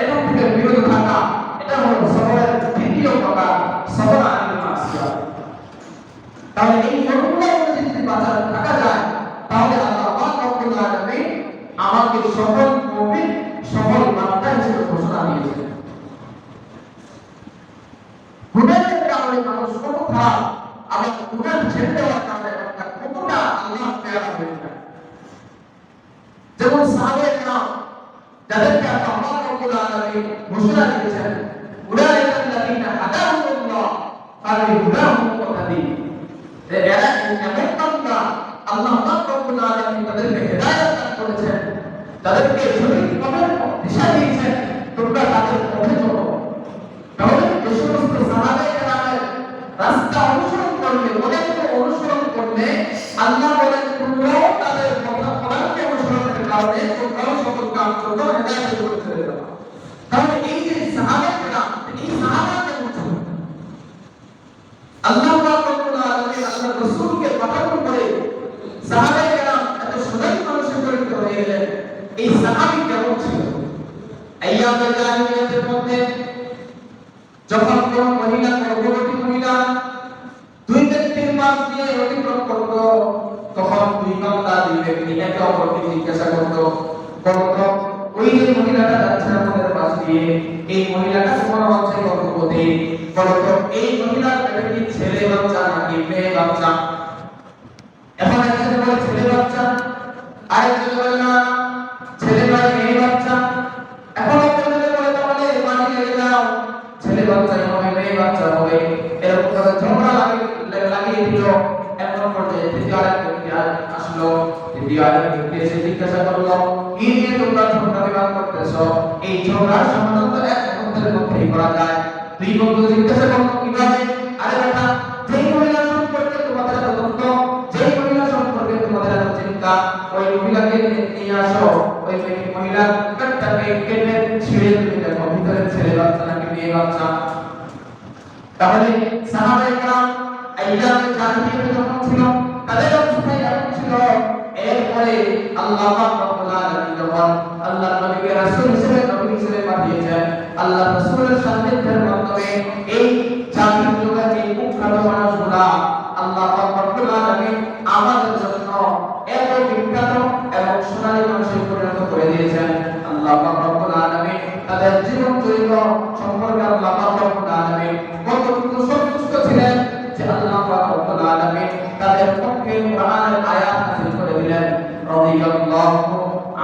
এবং থেকে বিরত থাকা, এটা হলো সবরের দ্বিতীয় প্রকার, সবর আনিল মাসিয়া। তাহলে এই ফর্মুলা অনুযায়ী যদি বাজারে থাকা যায় তাহলে আল্লাহ রব্বুল আলামিন আমাকে সফল মুমিন, সফল বান্দা হিসেবে ঘোষণা দিয়েছেন। গুনাহের কারণে মানুষ কত খারাপ, আবার গুনাহ ছেড়ে দেওয়ার কারণে কতটা আল্লাহ পেয়ারা হয়ে যায়। যেমন সাহাবায়ে কেরাম যাদেরকে আল্লাহ রব্বুল আলামিন ঘোষণা দিয়েছেন উলাইকা আল্লাযীনা হাদাহুল্লাহ ফাবিহুদাহুম মুহতাদি, এরা এমন বান্দা আল্লাহ রব্বুল আলামিন তাদেরকে হেদায়েত দান করেছেন, তাদেরকে সঠিক পথের দিশা দিয়েছেন, তোমরা তাদের পথে চলো। তাহলে এই সমস্ত সাহাবায়ে কেরামের রাস্তা অনুসরণ করলে, ওদেরকে অনুসরণ করলে আল্লাহ বলেন তোমরাও তাদের পথকে অনুসরণের কারণে তোমরাও সকল কাম করো, হেদায়েতের উপরে চলে যাও। তাহলে এই যে সাহাবায়ে কেরাম, এই সাহাবাকে বুঝুন, আল্লাহ রব্বুল আলামিন আল্লাহর রাসূলকে পাঠানোর পরে সাহাবায়ে কেরাম এত সদাই মানুষে পরিণত হয়ে গেলেন। এই সাহাবী কেমন ছিল? আইয়ামে জাহিলিয়াতের মধ্যে যখন কোন মহিলা, গর্ভবতী মহিলা দুই ব্যক্তির মাঝ দিয়ে অতিক্রম করত, তখন দুই বান্দা, দুই ব্যক্তি একে অপরকে জিজ্ঞাসা করত, ওই যে মহিলাটা যাচ্ছে আমাদের পাশ দিয়ে, এই মহিলাটা মনে হচ্ছে গর্ভবতী, বলতো এই মহিলার পেটে কি ছেলে বাচ্চা নাকি মেয়ে বাচ্চা? এখন একজন বলে ছেলে বাচ্চা, আরেকজন বলে না ছেলে নয় মেয়ে বাচ্চা। এখন একজন বলে তাহলে মানি লেগে যাও, ছেলে বাচ্চা হবে মেয়ে বাচ্চা হবে, এরকম ভাবে ঝগড়া লাগিয়ে দিল। এমন পর্যায়ে তৃতীয় আরেক ব্যক্তি আসলো, তৃতীয় আরেক ব্যক্তি এসে জিজ্ঞাসা করলো কি নিয়ে তোমরা ঝগড়া বিবাদ করতেছো? এই ঝগড়ার সমাধান তো এক মুহূর্তের মধ্যেই করা যায়। দুই বন্ধু জিজ্ঞাসা করলো কিভাবে? আরে বেটা, যেই মহিলা সম্পর্কে তোমাদের এত তথ্য, যেই মহিলা সম্পর্কে তোমাদের এত চিন্তা, ওই মহিলাকে নিয়ে আসো, ওই মহিলার পেটটাকে কেটে ছিঁড়ে তুমি দেখো ভিতরে ছেলে বাচ্চা নাকি মেয়ে বাচ্চা। তাহলে সাহাবায়ে কেরাম আইয়ামে জাহিলিয়াতে যখন ছিল তাদের অবস্থা এমন ছিল। এরপরে আল্লাহ রব্বুল আলামিন যখন আল্লাহর নবীকে রাসূল হিসেবে পাঠিয়েছেন, আল্লাহ রাসূলের সান্নিধ্যের মাধ্যমে এই জাতির যুগের এই মুখ্যাত মানুষগুলা আল্লাহ রব্বুল আলামিন আমাদের জন্য এত বিখ্যাত এবং সোনালী মানুষে পরিণত করে দিয়েছেন। আল্লাহ রব্বুল আলামিন তাদের জীবন চরিত্র সম্পর্কে আল্লাহ রব্বুল আলামিন কতটুকু সন্তুষ্ট ছিলেন যে আল্লাহ রব্বুল আলামিন তাদের পক্ষে কোরআনের আয়াত নাযিল করে দিলেন, রাদিয়াল্লাহু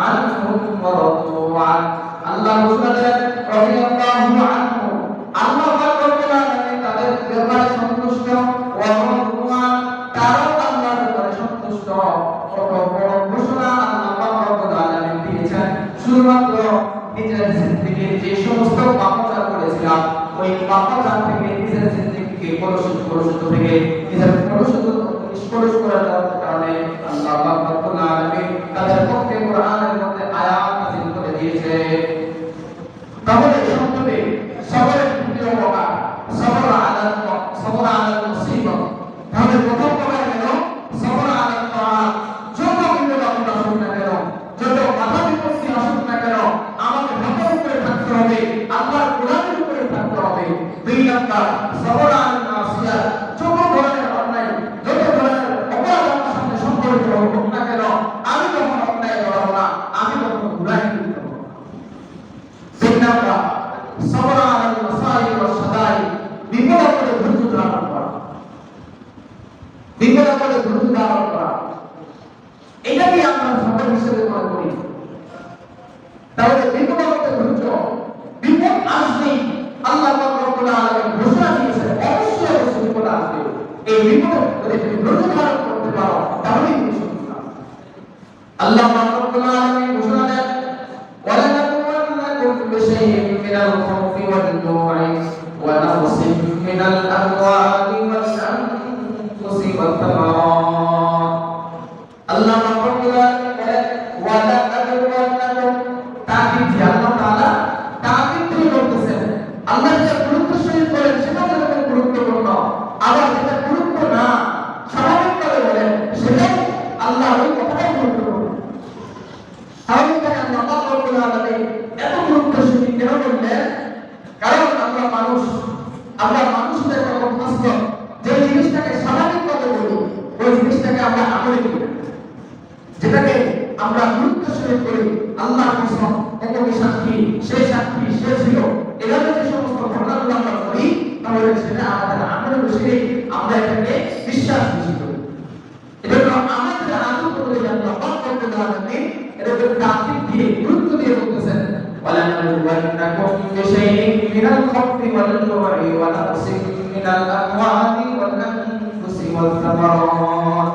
আনহুম ওয়া রাদু আন। আল্লাহ রাসূল রাদিয়াল্লাহু আনহু, আল্লাহ রব্বুল আলামিন তাদের থেকে কলুষিত থেকে নিজের কলুষিত নিষ্কলুষ করে দেওয়ার কারণে আল্লাহ পাক রব্বুল আলামিন তাদের পক্ষে কোরআনের মধ্যে আয়াত নাযিল করে দিয়েছে। তাহলে সংক্ষেপে সবরের দ্বিতীয় প্রকার সবর আলাল মুসিবত। তাহলে প্রথম প্রকার হলো সবর আলাল তাআত। যত বিপদ আপদ আসুক না কেন, যত বাধা বিপত্তি আসুক না কেন, আমাকে ঢাকার উপরে থাকতে হবে, আল্লাহর কোরআনের উপরে থাকতে হবে। দুই নাম্বার সবর আলাল মাসিয়াত। যত ধরনের অন্যায়, যত ধরনের অপরাধ আমার সাথে সংঘটিত হোক না কেন, আমি কখনো অন্যায় করব না, আমি কখনো গুনাহ করব না। তিন নাম্বার সবর আলাল মাসাইব ওয়াস সাদাইব। বিপদ আপদে ধৈর্য ধারণ করা, বিপদ আপদে ধৈর্য ধারণ করা, এটাকে আমরা সবর হিসেবে মনে করি। তাহলে বিপদ আপদে ধৈর্য, বিপদ আসলেই আল্লাহ পাক রব্বুল আলামিন ঘোষণা দিয়েছেন অবশ্যই বিপদ আসবে। এই বিপদে যদি তুমি ধৈর্য ধারণ করতে পারো তাহলেই তুমি সফল। আল্লাহ পাক রব্বুল আলামিন ঘোষণা দেন ওয়ালানাকুন্নাকুম বিশাইইন মিনাল খাউফি ওয়াল জু'i ওয়া নাকসিম মিনাল আমওয়ালি ওয়াল আনফুসি ওয়াত তামারাত। আল্লাহ পাক রব্বুল আলামিন বলেন ওয়ালানাকুন্নাকুম, তাকিদ দিয়ে আল্লাহ তাআলা তাকিদ দিয়ে বলতেছেন আল্লাহ যে গুরুত্ব সহিত বলেন সেটাও যেমন গুরুত্বপূর্ণ, আবার যেটা গুরুত্ব না স্বাভাবিকভাবে বলেন সেটাও আল্লাহ ওই কথাটাই গুরুত্বপূর্ণ। তাহলে এখানে আল্লাহ পাক রব্বুল আলামিন এত গুরুত্ব সহিত কেন বললেন? কারণ আমরা মানুষদের অভ্যস্ত যে জিনিসটাকে স্বাভাবিকভাবে বলি ওই জিনিসটাকে আমরা আমলে করি, যেটাকে আমরা গুরুত্ব সহিত করি। আল্লাহ কসম, এটাকে সাক্ষী সে ছিল, এভাবে যে সমস্ত ঘটনাগুলো আমরা করি তাহলে সেটা আমাদের আমলে বসে আমরা এটাকে বিশ্বাস বেশি করি। এজন্য আমাদের আদৌ করে আল্লাহ পাক রব্বুল আলামিন এটাকে তাকিদ দিয়ে গুরুত্ব দিয়ে বলতেছেন ওয়ালানাকুন্নাকুম বিশাইইন মিনাল খাউফি ওয়াল জু'i ওয়া নাকসিম মিনাল আমওয়ালি ওয়াল আনফুসি ওয়াত তামারাত।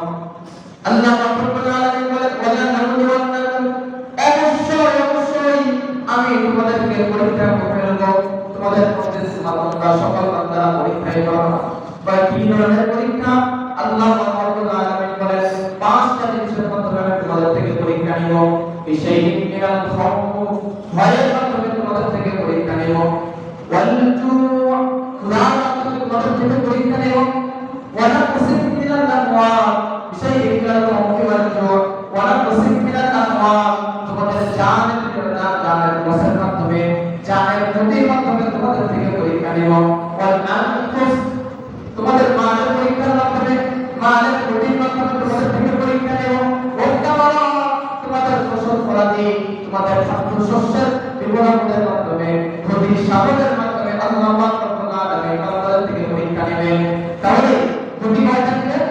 আল্লাহ পাক রব্বুল আলামিন বলেন ওয়ালানাকুন্নাকুম, অবশ্যই আমি তোমাদেরকে পরীক্ষা করে নেব। তোমাদের মধ্যে তোমরা সকল বান্দারা পরীক্ষায় করো। বা কি ধরনের পরীক্ষা? আল্লাহ পাক রব্বুল আলামিন বলেন পাঁচটা জিনিসের মাধ্যমে আমি তোমাদের থেকে পরীক্ষা নিব। বিশাইইন মিনাল খাউফ, ভয়ের মাধ্যমে তোমাদের থেকে পরীক্ষা নিব। ওয়াল জু'i, ক্ষুধার মাধ্যমে তোমাদের থেকে পরীক্ষা নিব। ওয়া নাকসিম মিনাল আমওয়াল, বিশাইইন মিনাল খাউফি ওয়াল জু'i ওয়া নাকসিম মিনাল আমওয়াল, তোমাদের জানের লসের মাধ্যমে, জানের ক্ষতির মাধ্যমে তোমাদের থেকে পরীক্ষা নিব। ওয়াল আনফুস, তোমাদের মালের পরীক্ষার মাধ্যমে, মালের ক্ষতির মাধ্যমে তোমাদের থেকে পরীক্ষা নেব। ওয়াত তামারাত, তোমাদের ফসল ফলাদি, তোমাদের খাদ্য শস্যের বিপদের মাধ্যমে, ক্ষতির সাধনের মাধ্যমে আল্লাহ পাক রব্বুল আলামিন তোমাদের থেকে পরীক্ষা নেবেন। তাহলে ক্ষতি কয়টা নেবেন?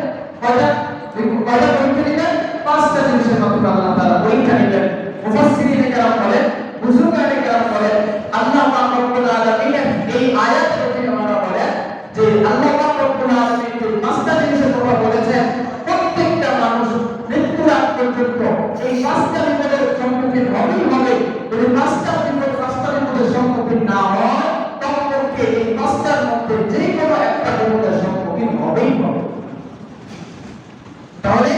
কয়টা পরীক্ষা নেবেন? পাঁচটা জিনিসের মাধ্যমে আল্লাহ তাআলা পরীক্ষা নেবেন। মুফাসসিরিনে কেরাম বলেন, বুজুর্গানে কেরাম বলেন, আল্লাহ পাক রব্বুল আলামিন এই আয়াতের মধ্যে আমরা বলেন যে আল্লাহ পাক রব্বুল আলামিন যে পাঁচটা জিনিসের কথা বলেছেন, প্রত্যেকটা মানুষ মৃত্যুর আগ পর্যন্ত এই পাঁচটা বিপদের সম্মুখীন হবেই হবে। যদি পাঁচটা বিপদের সম্মুখীন না হয় তখন এই পাঁচটার মধ্যে যে কোনো একটা বিপদের সম্মুখীন হবেই হবে। তাহলে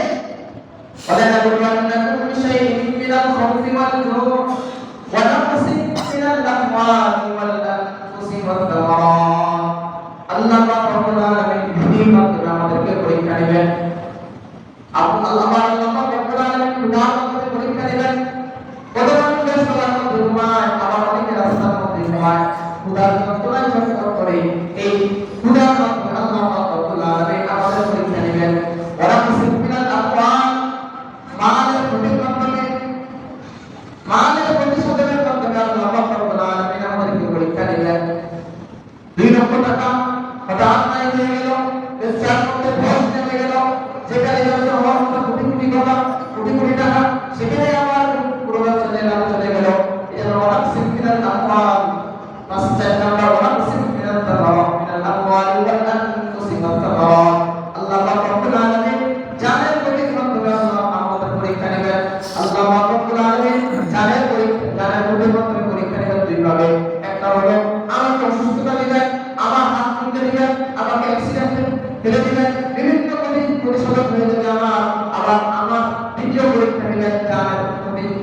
ওয়ালানাকুন্নাকুম বিশাইইন মিনাল খাউফি ওয়াল জু'i ওয়া নাকসিম মিনাল আমওয়ালি ওয়াল আনফুসি ওয়াত তামারাত। আল্লাহ পাক রব্বুল আলামিন ভীতির মাধ্যমে আমাদেরকে পরীক্ষা নেবেন। আল্লাহ পাক রব্বুল আলামিন ক্ষুধার মাধ্যমে পরীক্ষা নেবেন। কত মানুষ সবার মধ্যে ঘুমায়, আবার অনেকে রাস্তার মধ্যে ঘুমায়, ক্ষুধার যন্ত্রণায় ছটফট করে। এই ক্ষুধার মাধ্যমে আল্লাহ পাক রব্বুল আলামিন আমাদের পরীক্ষা নেবেন। ওয়া নাকসিম মিনাল আমওয়াল, মালের ক্ষতির মাধ্যমে, মালের প্রতিশোধের মাধ্যমে আল্লাহ পাক রব্বুল আলামিন আমাদেরকে পরীক্ষা নেবেন। 2 লক্ষ টাকা হঠাৎ নাই হয়ে গেল, ব্যবসার মধ্যে ধস নেমে গেল, যেখানে ব্যবসা হওয়ার কথা কোটি কোটি টাকা অ্যাক্সিডেন্টে ফেলে দিবেন, বিভিন্ন প্রতিষেধক হয়ে যাবে আমার দ্বিতীয় পরীক্ষা নিলেন জানেন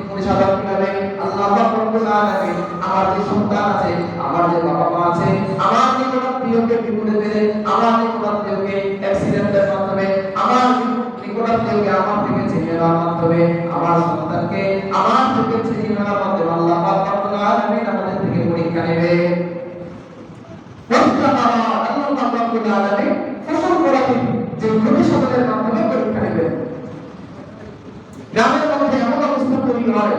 প্রতিষেধক কিভাবে আল্লাহ রব্বুল আলামিন আমার যে সন্তান আছে, আমার যে বাবা মা আছে, আমার নিকটাত্মীয়কে বিপদে ফেলে, আমার নিকটাত্মীয়কে অ্যাক্সিডেন্টের মাধ্যমে, আমার নিকটাত্মীয়কে আমার থেকে ছিনিয়ে নেওয়ার মাধ্যমে, আমার সন্তানকে আমার থেকে ছিনিয়ে নেওয়ার মাধ্যমে আল্লাহ রব্বুল আলামিন আমাদের থেকে পরীক্ষা নেবে। আল্লাহ রব্বুল আলামিন ফসল ফলাতে যে ভবিষ্যতের মাধ্যমে পরীক্ষা নেবে। গ্রামের মধ্যে এমন অবস্থা তৈরি হয়,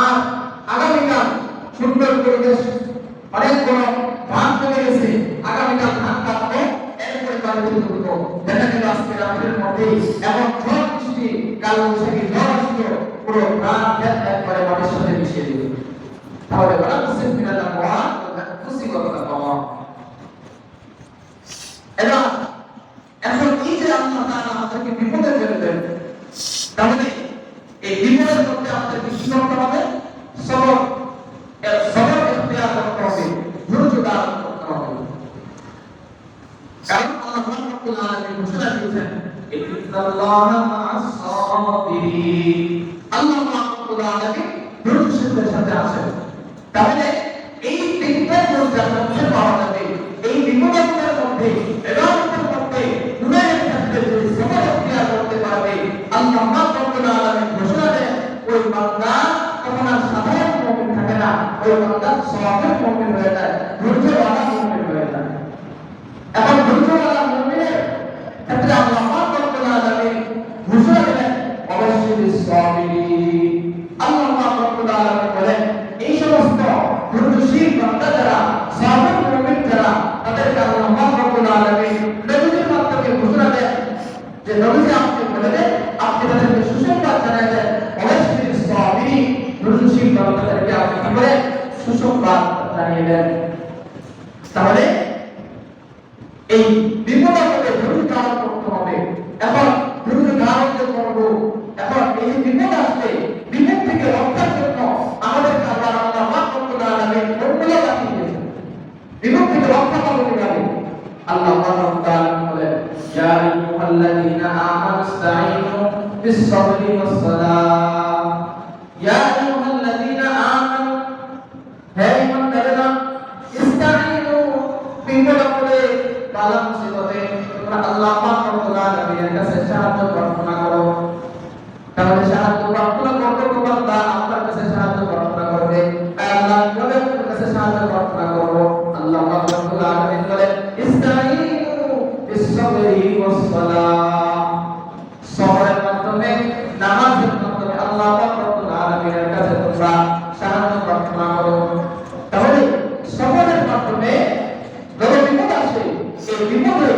আর আগামীকাল সুন্দর পরিবেশ, অনেক বড় ধান জমে গেছে, আগামীকাল ধান কাটবে, এরপরে বাড়িতে ঢুকবো, দেখা গেল আজকে রাতের মধ্যে এমন ঝড় বৃষ্টি, কাল বৈশাখী ঝড় আসলো, পুরো ধান ক্ষেত একবারে মাটির সাথে মিশিয়ে দিল। তাহলে বলা মুসলিম বিনাল্লাহ মহা মুসিবতটা পাওয়া। এবার এখন এই যে আল্লাহ তাআলা আমাদেরকে বিপদে ফেলবেন, তাহলে এই বিপদের মধ্যে আমাদেরকে কি করতে হবে? সবর ইখতিয়ার করতে হবে, ধৈর্য ধারণ করতে হবে। কারণ আল্লাহ রাব্বুল আলামিন ঘোষণা দিয়েছেন, ইন্নাল্লাহা মা'আস সাবিরিন, আল্লাহ রাব্বুল আলামিন ধৈর্যশীলদের সাথে আছেন। তাহলে এই তিনটার মধ্যে পাওয়া যাবে, এই বিপদের মধ্যে, ইবাদতের মধ্যে, গুনাহের ক্ষেত্রে যদি সবর ইখতিয়ার করতে পারবে, আল্লাহ রাব্বুল আলামিন ঘোষণা দেন, ওই বান্দা তখন আর সাধারণ মুমিন থাকে না, ওই বান্দা সাবির মুমিন হয়ে যায়, ধৈর্যওয়ালা মুমিন হয়ে যায়। এখন ধৈর্যওয়ালা মুমিনের ক্ষেত্রে আল্লাহ রাব্বুল আলামিন ঘোষণা দিলেন, অবশ্যই সাবিরিন। আল্লাহ রাব্বুল আলামিন বলেন, এই সমস্ত ধৈর্যশীল বান্দা যারা, সাবির মুমিন যারা, তাদেরকে আল্লাহ রাব্বুল আলামিন নবীর মাধ্যমে ঘোষণা দেন যে নবী আপনি বলে দেন, আপনি তাদেরকে সুসংবাদ জানাই দেন, অবশ্যই সাবিরিন, ধৈর্যশীল বান্দাদেরকে আপনি কি বলেন? সুসংবাদ জানিয়ে দেন। তাহলে এই বিপদের মধ্যে ধৈর্য ধারণ করতে হবে। এখন ধৈর্য ধারণ যে করবো, এখন এই যে বিপদ আসবে, বিপদ থেকে রক্ষার জন্য আমাদের আল্লাহ রাব্বুল আলামিন ফর্মুলা বানিয়ে দিয়েছেন। বিপদ থেকে রক্ষা পাবো কিভাবে? আল্লাহ রাব্বুল আলামিন বলেন, ইয়া আইয়ুহাল্লাযীনা আমানু ইসতাঈনু বিস-সাবরি ওয়াস-সালাহ। ইয়া আইয়ুহাল্লাযীনা আমানু, হে ঈমানদারেরা, ইসতাঈনু, বিপদে বালা মুসিবতে তোমরা আল্লাহ রাব্বুল আলামিনের কাছে সাহায্য প্রার্থনা করো। তাহলে সাহায্য প্রার্থনা করতে বান্দা আপনার কাছে সাহায্য প্রার্থনা করবে, আল্লাহ বলে আপনার কাছে সাহায্য প্রার্থনা করব। আল্লাহ রাব্বুল আলামিন বলেন, ইসতাঈনু বিস-সাবরি ওয়াস-সালাহ, সবরের মাধ্যমে, নামাজের মাধ্যমে আল্লাহ রাব্বুল আলামিনের কাছে তোমরা সাহায্য প্রার্থনা করো। তাহলে সবরের মাধ্যমে যত বিপদ আসে, এই বিপদে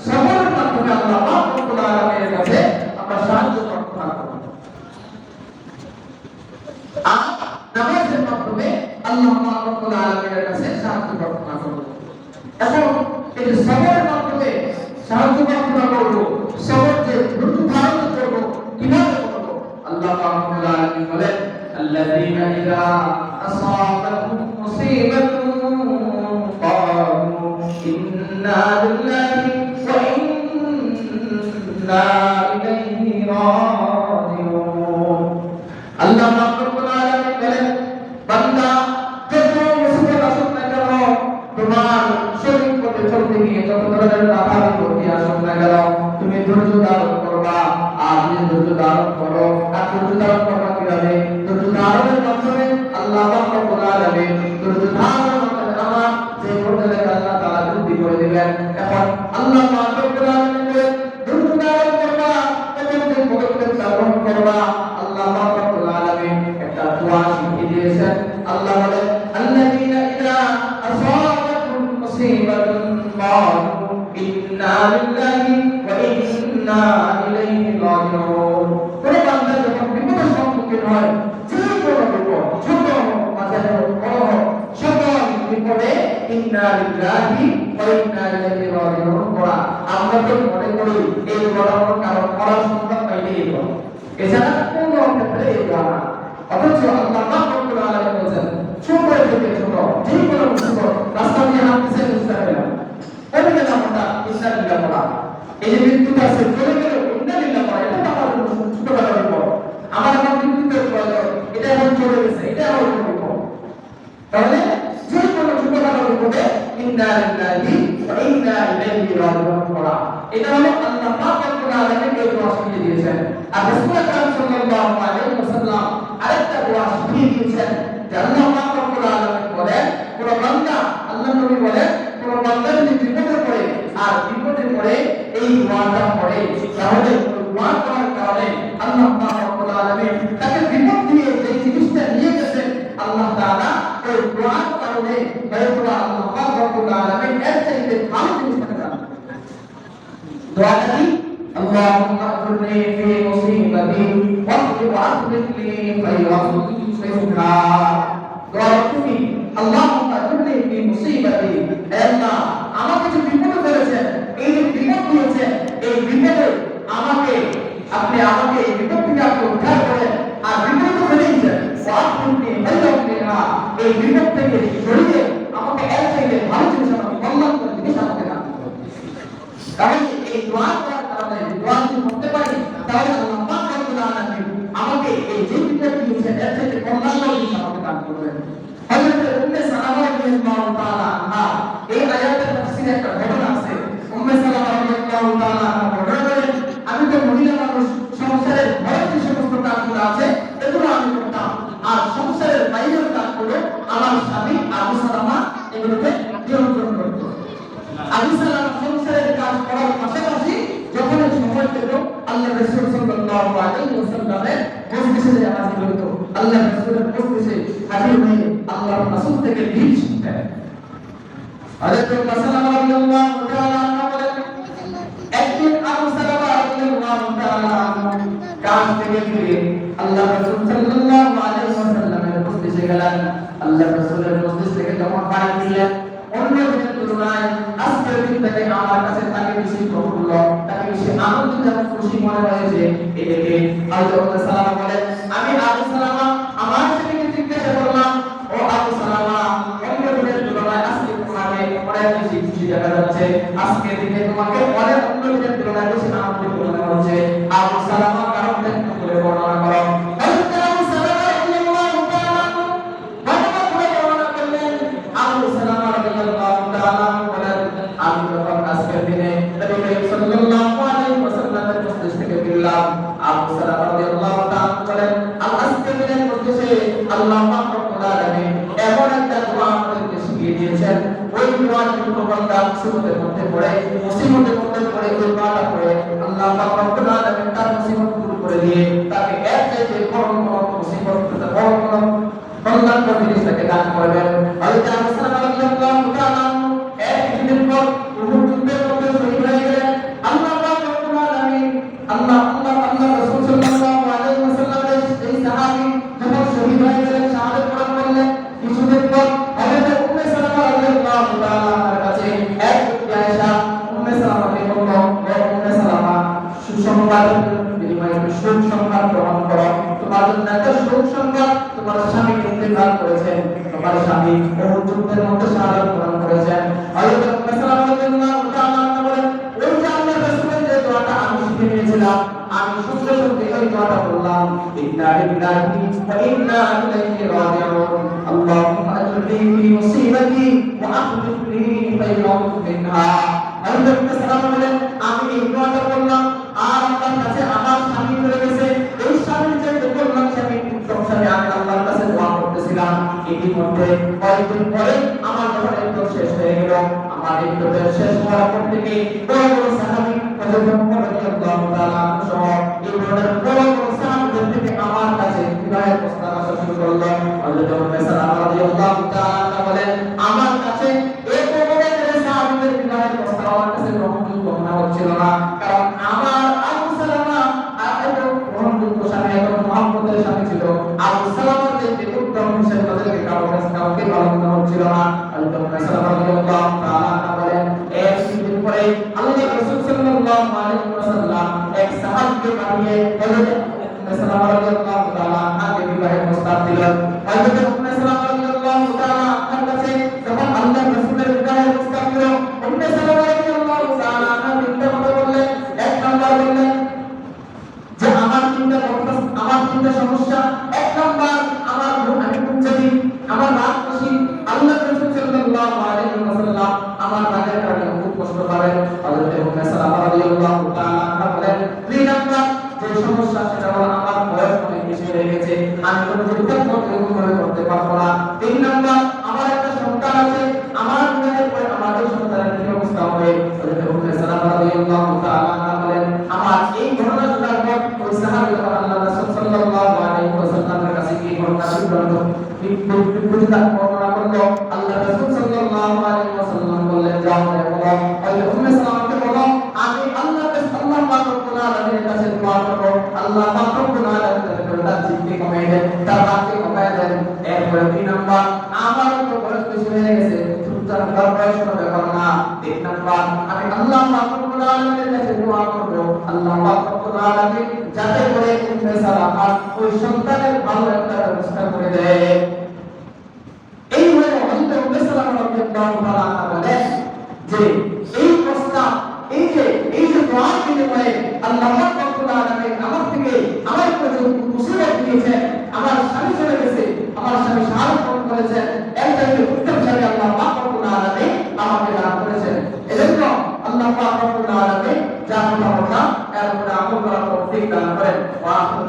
সবরের মাধ্যমে আল্লাহ রাব্বুল আলামিনের কাছে আমরা সাহায্য প্রার্থনা করব। আর নামাজের মাধ্যমে আল্লাহ রাব্বুল আলামিনের কাছে সাহায্য প্রার্থনা করব। এখন এই যে সবরের মাধ্যমে সাহায্য প্রার্থনা করব, সবর যে ধৈর্য ধারণ করব, কিভাবে করব? আল্লাহ রাব্বুল আলামিন বলেন, আল্লাযীনা ইযা আসাবাতুহুম মুসিবাতুন ক্বালু ইন্না লিল্লাহি ওয়া ইন্না ইলাইহি রাজিউন। আল্লাহ রাব্বুল আলামিন বলেন, বান্দা যত মুসিবত আসুক না কেন, তোমার শরীর পথে চলতে গিয়ে যত ধরনের বাধা বিপত্তি আসুক না কেন, তুমি ধৈর্য ধারণ করবা। আর যদি ধৈর্য ধারণ করো, আর ধৈর্য ধারণ করবা কিভাবে? ধৈর্য ধারণের মাধ্যমে আল্লাহ রাব্বুল আলামিন ধৈর্য ধারণের মাধ্যমে আমার যে পর্যায়ে আল্লাহ তাআলা বৃদ্ধি করে দিবেন। এখন আল্লাহ রাব্বুল আলামিন বলেন, ধৈর্য ধারণ করবা, এবং যে পদক্ষেপ গ্রহণ করবা। আল্লাহ রাব্বুল আলামিন একটা দোয়া শিখিয়ে দিয়েছেন। আল্লাহ বলেন, আল্লাযীনা ইযা আসাবাতুহুম মুসিবাতুন ক্বালু ইন্না লিল্লাহি ওয়া ইন্না ইলাইহি রাজিউন। কোন বান্দা যখন বিপদের সম্মুখীন হয়, যে কোনো বিপদ, ছোট হোক, মাঝারি হোক, বড় হোক, সকল বিপদে ইন্না লিল্লাহি ওয়া ইন্না ইলাইহি রাজিউন পড়া। আমরা তো মনে করি এই পড়ার কারণ পড়ার সুযোগ পাইলেই হলো, এছাড়া কোনো ক্ষেত্রে এই দোয়া না। অথচ আল্লাহ রাব্বুল আলামিন বলেন, ছোট থেকে ছোট যে কোনো মুসিবত, রাস্তা দিয়ে হাঁটতেছেন, বুঝতে পারবেন ওই গেলাম আমরা ইসলাম এই যে মৃত্যুটা আছে চলে গেল ইন্নালিল্লাহ পড়া, এটা তো আমার জন্য ছোটখাটো বিপদ। আমার এখন মৃত্যুতে প্রয়োজন, এটা এখন চলে গেছে, এটা আমার জন্য বিপদ। তাহলে যে কোনো ছোটখাটো বিপদে ইন্না লিল্লাহি ওয়া ইন্না ইলাইহি রাজিউন পড়া, এটা হলো আল্লাহ পাক রব্বুল আলামিন এই দোয়া শিখিয়ে দিয়েছেন। আর রাসূল আকরাম সাল্লাল্লাহু আলাইহি ওয়াসাল্লাম আরেকটা দোয়া শিখিয়ে দিয়েছেন যে আল্লাহ পাক রব্বুল আলামিন বলেন, কোন বান্দা, আল্লাহ নবী বলেন, কোন বান্দা যদি বিপদে পড়ে আর বিপদে পড়ে এই দোয়াটা পড়ে, তাহলে দোয়া করার কারণে আল্লাহ পাক রব্বুল আলামিন তাকে বিপদ দিয়ে যে জিনিসটা নিয়ে গেছেন, আল্লাহ তাআলা ওই দোয়ার কারণে হয়তো আল্লাহ পাক রব্বুল আলামিন এর চাইতে ভালো জিনিস করে দেন। দোয়াটা কি? আল্লাহুম্মা আজরনি ফি মুসিবাতি ওয়াসলিহ লি খায়রান। দোয়া কি? আল্লাহুম্মা আজরনি ফি মুসিবাতি, হে আল্লাহ আমাকে যে বিপদে ফেলেছেন, এই যে বিপদ দিয়েছেন, এই বিপদে আমাকে আপনি আমাকে এই বিপদ থেকে আপনি উদ্ধার করেন। আর বিপদ তো ফেলেছেন, ওয়াসলিহ লি খায়রান, এই বিপদ থেকে সরিয়ে আমাকে এর চাইতে ভালো জিনিস, আমাকে কল্যাণ করে জিনিস আমাকে দান করুন। কারণ এই দোয়া করার কারণে দোয়া যদি করতে পারি, তাহলে আল্লাহ পাক রব্বুল আলামিন আমাকে এই যে বিপদ দিয়েছেন এর চাইতে কল্যাণ করে জিনিস আমাকে দান করবেন। হযরত উম্মে সালামা রাদিয়াল্লাহু তাআলা আনহা, এই আয়াতের তাফসীরে একটা ঘটনা আছে। উম্মে সালামা রাদিয়াল্লাহু তাআলা আনহা ঘটনা বলেন, আমি তো মহিলা মানুষ, সংসারের ঘরের যে সমস্ত কাজগুলো আছে এগুলো আমি করতাম, আর সংসারের বাইরের কাজগুলো আমার স্বামী আবু সালামা এগুলোকে নিয়ন্ত্রণ করত। আবু সালামা সংসারের কাজ করার পাশাপাশি যখন সময় পেত আল্লাহ রাসূল সাল্লাল্লাহু আলাইহি ওয়াসাল্লামের মজলিসে হাজির হতো। আল্লাহ রাসূলের মজলিসে হাজির হয়ে আল্লাহর রাসূল থেকে দিন শিখতেন। হযরত আবু সালামা রাদিয়াল্লাহু তাআলা আনহু বলেন, একদিন আবু সালামা রাদিয়াল্লাহু তাআলা আনহু কাজ থেকে ফিরে আল্লাহ রাসূল সাল্লাল্লাহু আলাইহি ওয়াসাল্লামের মজলিসে গেলেন। আল্লাহ রাসূলের মজলিস থেকে যখন বাড়ি ফিরলেন, অন্য দিনের তুলনায় আজকের দিন থেকে আমার কাছে তাকে বেশি প্রফুল্ল, তাকে বেশি আনন্দিত এবং খুশি মনে হয়েছে। এই দেখে হযরত সালামা বলেন, আমি আবু সালামা আমার স্ত্রীকে জিজ্ঞাসা করলাম, ও আবু সালামা, অন্য দিনের তুলনায় আজকে তোমাকে অনেক বেশি খুশি দেখা যাচ্ছে, আজকের দিনে তোমাকে অনেক অন্য দিনের তুলনায় বেশি আনন্দিত মনে হচ্ছে। আবু সালামা কারণটা একটু করে বর্ণনা করো। হযরত আবু সালামা রাদিয়াল্লাহু তাআলা ঘটনা করে বর্ণনা করলেন। আবু সালামা রাদিয়াল্লাহু তাআলা বলেন, আমি যখন আজকের দিনে নবী করিম সাল্লাল্লাহু আলাইহি ওয়াসাল্লামের মজলিস থেকে ফিরলাম, আবু সালামা রাদিয়াল্লাহু তাআলা বলেন, আজকের দিনের মজলিসে আল্লাহ পাক রব্বুল আলামিন এমন একটা দোয়া আমাদেরকে শিখিয়ে দিয়েছেন, ওই দোয়া যখন বান্দা মুসিবতের মধ্যে পড়ে, মুসিবতের মধ্যে পড়ে ওই দোয়াটা পড়ে আল্লাহ পাক রব্বুল আলামিন তার মুসিবত দূর করে দিয়ে তাকে এর চাইতে বড় কোনো মুসিবত, বড় কোনো কল্যাণ করে জিনিসটাকে দান করবেন। হযরত আবু সালামা রাদিয়াল্লাহু তাআলা এক কিছুদিন পর উহুদ যুদ্ধের মধ্যে শহীদ হয়ে গেলেন। আল্লাহ পাক রব্বুল আলামিন আল্লাহ রাসূল সাল্লাল্লাহু আলাইহি ওয়াসাল্লামের এই সাহাবী যখন শহীদ হয়ে গেলেন, শাহাদাত বরণ করলেন, কিছুদিন পর হযরত উম্মে সালামা রাদিয়াল্লাহু তাআলার কাছে এক ব্যক্তি আয়েশা উম্মে সালামাকে বলল, ও উম্মে সালামা, সুসংবাদ বিনিময়ে সুসংবাদ গ্রহণ করো, তোমার জন্য একটা সুসংবাদ, তোমার স্বামী ইন্তেকাল করেছেন, তোমার স্বামী উহুদ যুদ্ধের মধ্যে শাহাদাত বরণ করেছেন। হযরত উম্মে সালামা রাদিয়াল্লাহু তাআলা বলেন, ওই যে আল্লাহর রাসূলের যে দোয়াটা আমি শিখে নিয়েছিলাম, আমি সূত্রে সূত্রে ওই দোয়াটা বললাম, ইন্না লিল্লাহি ওয়া ইন্না ইলাইহি রাজিউন, আল্লাহুম্মা আজরনি ফি মুসিবাতি ওয়া আখলিফ লি খায়রান মিনহা। হযরত উম্মে সালামা বলেন, আমি এই দোয়াটা বললাম, আর আল্লাহর কাছে আমার স্বামী চলে গেছে, এই স্বামীর যে বললাম স্বামী সংসারে আমি আল্লাহর কাছে দোয়া করতেছিলাম, ইতিমধ্যে কয়েকদিন পরে আমার যখন একদম শেষ হয়ে গেল, আমার ইদ্যতের শেষ হওয়ার পর থেকে বড় বড় সাহাবী হযরত ওমর রাদিয়াল্লাহু তাআলা সহ এই ধরনের বড় বড় সাহাবীদের থেকে আমার কাছে বিবাহের প্রস্তাব আসা শুরু করলো। হযরত উম্মে সালামা রাদিয়াল্লাহু তাআলা বলেন, আমার কাছে এই বড় বড় সাহাবীদের বিবাহের প্রস্তাব আমার কাছে গ্রহণযোগ্য মনে হচ্ছিল না, কারণ আমার আবু সালামা এত গ্রহণযোগ্য স্বামী, এত মহব্বতের স্বামী ছিল। আবু সালামার যে উত্তম হিসেবে তাদেরকে কাউকে ভালো হচ্ছিল না। হযরত উম্মে সালামা রাদিয়াল্লাহু তাআলা বলেন, এক দিন পরে আল্লাহর রাসূল সাল্লাল্লাহু আলাইহি ওয়াসাল্লাম এক সাহাবীকে পাঠিয়ে হযরত উম্মে সালামা রাদিয়াল্লাহু তাআলা আগে বিবাহের প্রস্তাব দিলেন। হযরত উম্মে সালামা রাদিয়াল্লাহু তাআলা তার কাছে যখন আল্লাহর রাসূলের বিবাহের প্রস্তাব দিল, উম্মে সালামা রাদিয়াল্লাহু তাআলা চিন্তা করে বললেন, তাআলা বলেন আমার এই ঘটনা শোনার পর ওই সাহাবী আল্লাহ রাসূল সাল্লাল্লাহু আলাইহি ওয়াসাল্লামের কাছে গিয়ে ঘটনা শুনলো বিপরীত বর্ণনা করলো আল্লাহ রাসূল সাল্লাল্লাহু আলাইহি ওয়াসাল্লাম বললেন যাও বলো ওই উম্মে সালামাকে বলো আমি আল্লাহ পাক রব্বুল আলামিনের কাছে দোয়া করব আল্লাহ পাক রব্বুল আলামিন তার জিদকে কমায় দেন তার রাগকে কমায় দেন এরপরে 3 নাম্বার আমার তো বয়স বেশি হয়ে গেছে সুতরাং তার বয়স কোনো ব্যাপার না 3 নাম্বার আমি আল্লাহ পাক রব্বুল আলামিনের কাছে দোয়া করব আল্লাহ পাক রব্বুল আলামিন যাতে করে উম্মে সালামা ওই সন্তানের ভালো একটা ব্যবস্থা করে দেয় এই হলো হযরত উম্মে সালামা রাদিয়াল্লাহু তাআলা বলেন যে এই প্রস্তাব এই যে দোয়ার বিনিময়ে আল্লাহ পাক রব্বুল আলামিন আমার থেকে আমার উপর যে মুসিবত দিয়েছেন আমার স্বামী চলে গেছে আমার স্বামী শাহাদাত বরণ করেছেন একটা উত্তম স্বামী আল্লাহ পাক রব্বুল আলামিন আমাকে দান করেছেন এজন্য আল্লাহ পাক রব্বুল আলামিন যা কথা বললাম এর উপরে আমল করার তৌফিক দান করেন ওয়া আখিরু